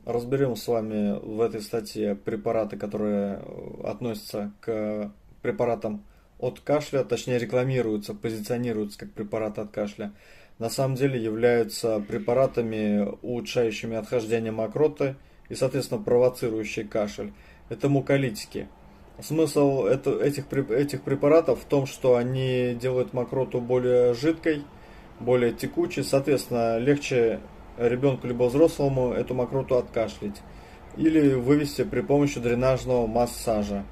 разберем с вами в этой статье препараты, которые относятся к препаратам от кашля, точнее рекламируются, позиционируются как препараты от кашля. На самом деле являются препаратами, улучшающими отхождение мокроты и, соответственно, провоцирующие кашель. Это муколитики. Смысл этих препаратов в том, что они делают мокроту более жидкой, более текучей, соответственно, легче ребенку либо взрослому эту мокроту откашлять или вывести при помощи дренажного массажа.